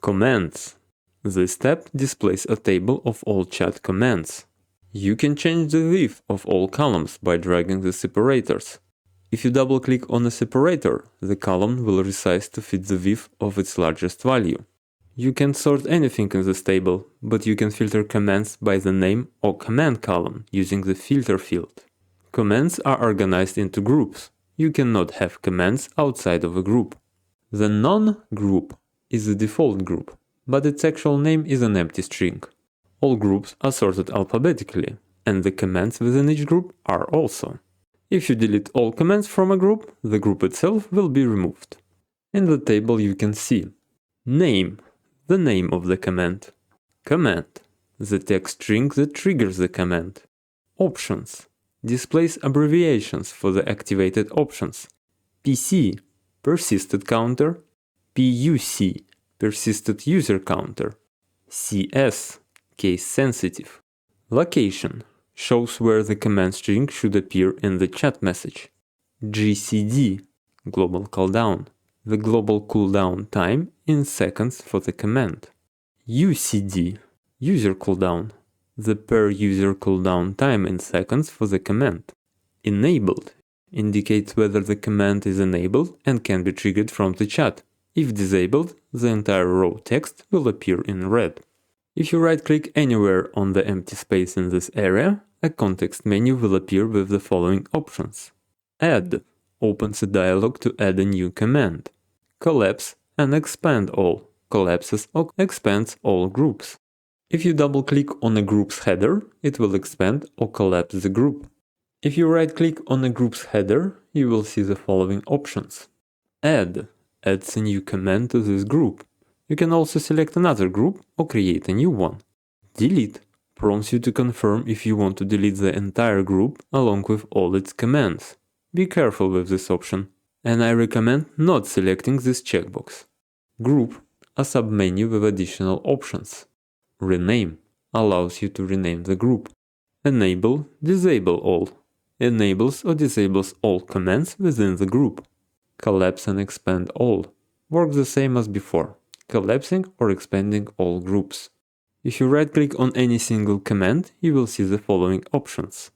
Commands. This tab displays a table of all chat commands. You can change the width of all columns by dragging the separators. If you double-click on a separator, the column will resize to fit the width of its largest value. You can't sort anything in this table, but you can filter commands by the name or command column using the filter field. Commands are organized into groups. You cannot have commands outside of a group. The non-group is the default group, but its actual name is an empty string. All groups are sorted alphabetically, and the commands within each group are also. If you delete all commands from a group, the group itself will be removed. In the table you can see name, the name of the command, command, the text string that triggers the command, options, displays abbreviations for the activated options, PC, persisted counter, PUC, persisted user counter, CS, case sensitive, location, shows where the command string should appear in the chat message, GCD, global cooldown, the global cooldown time in seconds for the command, UCD, user cooldown, the per user cooldown time in seconds for the command, enabled, indicates whether the command is enabled and can be triggered from the chat. If disabled, the entire row text will appear in red. If you right-click anywhere on the empty space in this area, a context menu will appear with the following options. Add opens a dialog to add a new command. Collapse and expand all collapses or expands all groups. If you double-click on a group's header, it will expand or collapse the group. If you right-click on a group's header, you will see the following options. Add adds a new command to this group. You can also select another group or create a new one. Delete prompts you to confirm if you want to delete the entire group along with all its commands. Be careful with this option, and I recommend not selecting this checkbox. Group, a submenu with additional options. Rename allows you to rename the group. Enable, disable all. Enables or disables all commands within the group. Collapse and expand all. Work the same as before, collapsing or expanding all groups. If you right-click on any single command, you will see the following options.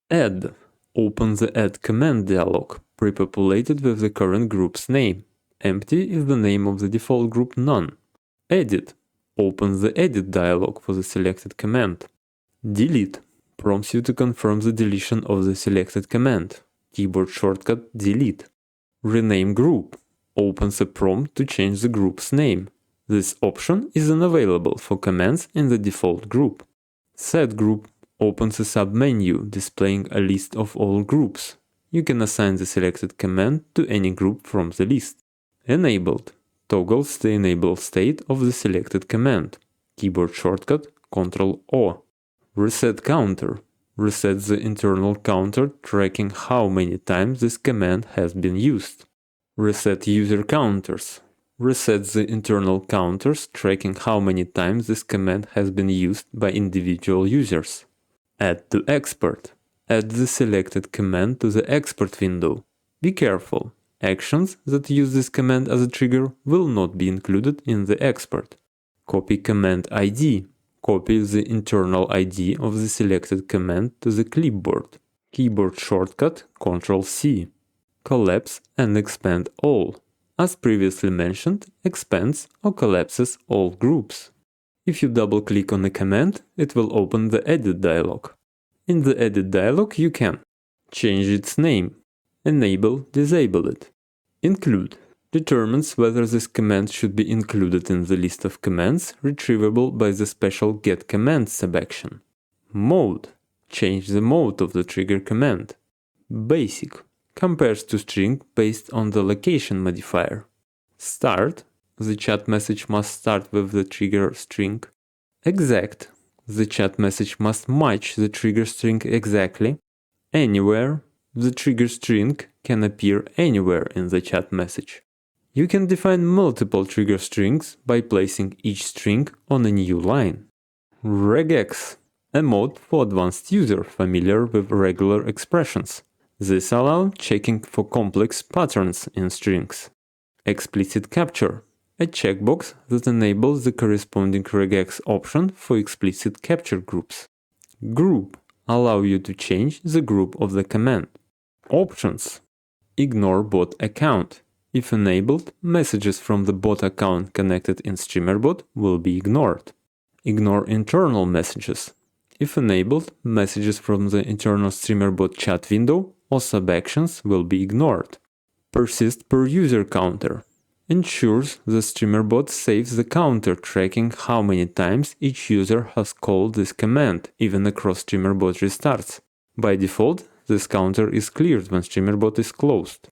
Add. Open the Add command dialog, pre-populated with the current group's name. Empty is the name of the default group None. Edit. Opens the Edit dialog for the selected command. Delete. Prompts you to confirm the deletion of the selected command. Keyboard shortcut Delete. Rename group. Opens a prompt to change the group's name. This option is unavailable for commands in the default group. Set group opens a submenu displaying a list of all groups. You can assign the selected command to any group from the list. Enabled toggles the enable state of the selected command. Keyboard shortcut Ctrl-O. Reset counter resets the internal counter tracking how many times this command has been used. Reset user counters resets the internal counters tracking how many times this command has been used by individual users. Add to export. Add the selected command to the export window. Be careful, actions that use this command as a trigger will not be included in the export. Copy command ID. Copy the internal ID of the selected command to the clipboard. Keyboard shortcut Ctrl-C. Collapse and expand all. As previously mentioned, expands or collapses all groups. If you double-click on a command, it will open the Edit dialog. In the Edit dialog you can change its name, enable, disable it. Include determines whether this command should be included in the list of commands retrievable by the special Get Commands subaction. Mode change the mode of the trigger command. Basic compares to string based on the location modifier. Start, the chat message must start with the trigger string. Exact, the chat message must match the trigger string exactly. Anywhere, the trigger string can appear anywhere in the chat message. You can define multiple trigger strings by placing each string on a new line. Regex, a mode for advanced user familiar with regular expressions. This allows checking for complex patterns in strings. Explicit capture, a checkbox that enables the corresponding regex option for explicit capture groups. Group allow you to change the group of the command. Options. Ignore bot account. If enabled, messages from the bot account connected in Streamer.Bot will be ignored. Ignore internal messages. If enabled, messages from the internal Streamer.Bot chat window or subactions will be ignored. Persist per user counter. Ensures the Streamer.Bot saves the counter tracking how many times each user has called this command, even across Streamer.Bot restarts. By default, this counter is cleared when Streamer.Bot is closed.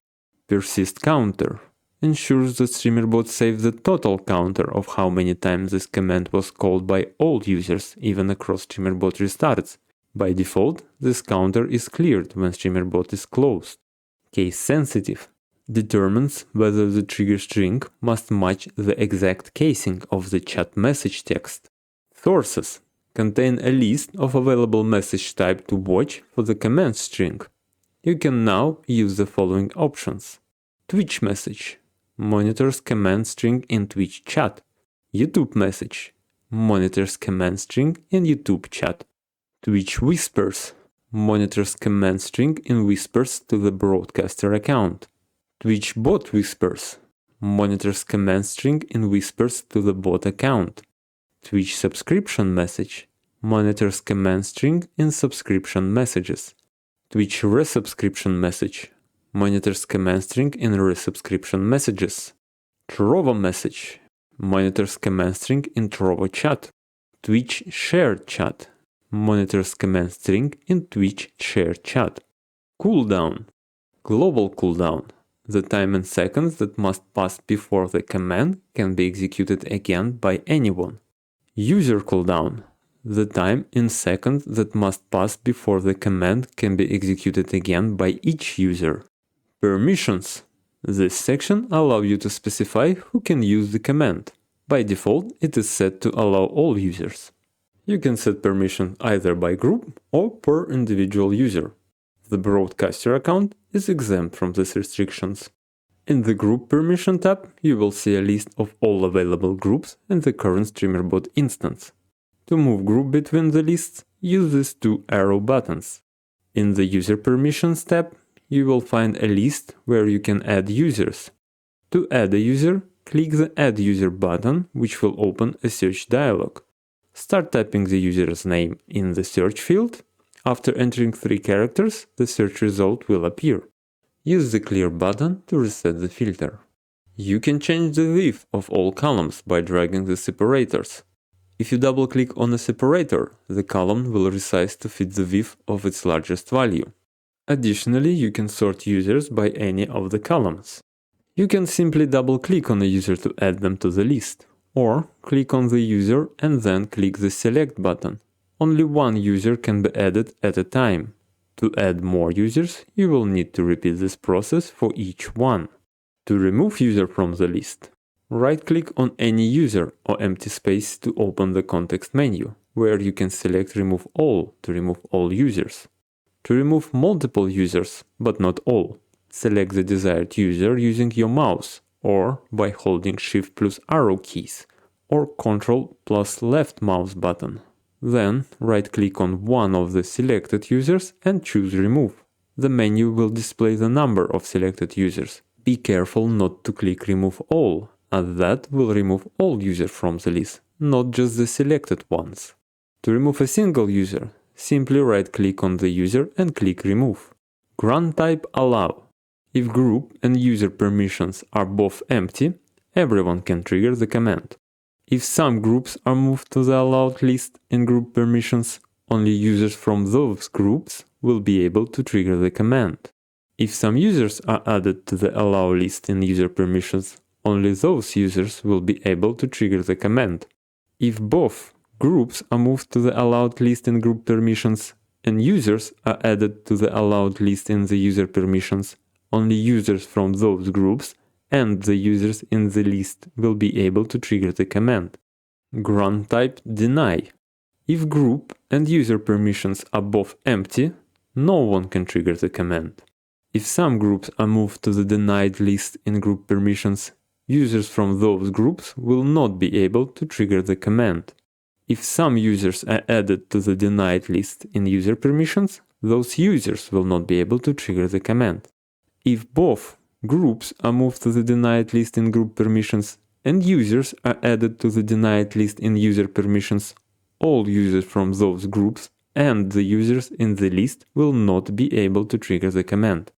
Persist counter. Ensures that Streamer.Bot saves the total counter of how many times this command was called by all users, even across Streamer.Bot restarts. By default, this counter is cleared when Streamer.Bot is closed. Case sensitive. Determines whether the trigger string must match the exact casing of the chat message text. Sources. Contain a list of available message type to watch for the command string. You can now use the following options. Twitch message. Monitors command string in Twitch chat. YouTube message. Monitors command string in YouTube chat. Twitch whispers. Monitors command string in whispers to the broadcaster account. Twitch bot whispers. Monitors command string in whispers to the bot account. Twitch subscription message. Monitors command string in subscription messages. Twitch resubscription message. Monitors command string in resubscription messages. Trovo message. Monitors command string in Trovo chat. Twitch shared chat. Monitors command string in Twitch shared chat. Cooldown. Global cooldown. The time in seconds that must pass before the command can be executed again by anyone. User cooldown. The time in seconds that must pass before the command can be executed again by each user. Permissions. This section allows you to specify who can use the command. By default, it is set to allow all users. You can set permission either by group or per individual user. The broadcaster account is exempt from these restrictions. In the Group Permission tab, you will see a list of all available groups in the current Streamer.Bot instance. To move group between the lists, use these two arrow buttons. In the User Permissions tab, you will find a list where you can add users. To add a user, click the Add User button, which will open a search dialog. Start typing the user's name in the search field. After entering 3 characters, the search result will appear. Use the Clear button to reset the filter. You can change the width of all columns by dragging the separators. If you double-click on a separator, the column will resize to fit the width of its largest value. Additionally, you can sort users by any of the columns. You can simply double-click on a user to add them to the list, or click on the user and then click the Select button. Only one user can be added at a time. To add more users, you will need to repeat this process for each one. To remove user from the list, right-click on any user or empty space to open the context menu, where you can select Remove All to remove all users. To remove multiple users, but not all, select the desired user using your mouse, or by holding Shift plus arrow keys, or Ctrl plus left mouse button. Then right-click on one of the selected users and choose Remove. The menu will display the number of selected users. Be careful not to click Remove All, as that will remove all users from the list, not just the selected ones. To remove a single user, simply right-click on the user and click Remove. Grant type Allow. If group and user permissions are both empty, everyone can trigger the command. If some groups are moved to the allowed list in group permissions, only users from those groups will be able to trigger the command. If some users are added to the allow list in user permissions, only those users will be able to trigger the command. If both groups are moved to the allowed list in group permissions and users are added to the allowed list in the user permissions, only users from those groups and the users in the list will be able to trigger the command. Grant type Deny. If group and user permissions are both empty, no one can trigger the command. If some groups are moved to the denied list in group permissions users from those groups will not be able to trigger the command. If some users are added to the denied list in user permissions, those users will not be able to trigger the command. If both groups are moved to the denied list in group permissions and users are added to the denied list in user permissions, all users from those groups and the users in the list will not be able to trigger the command.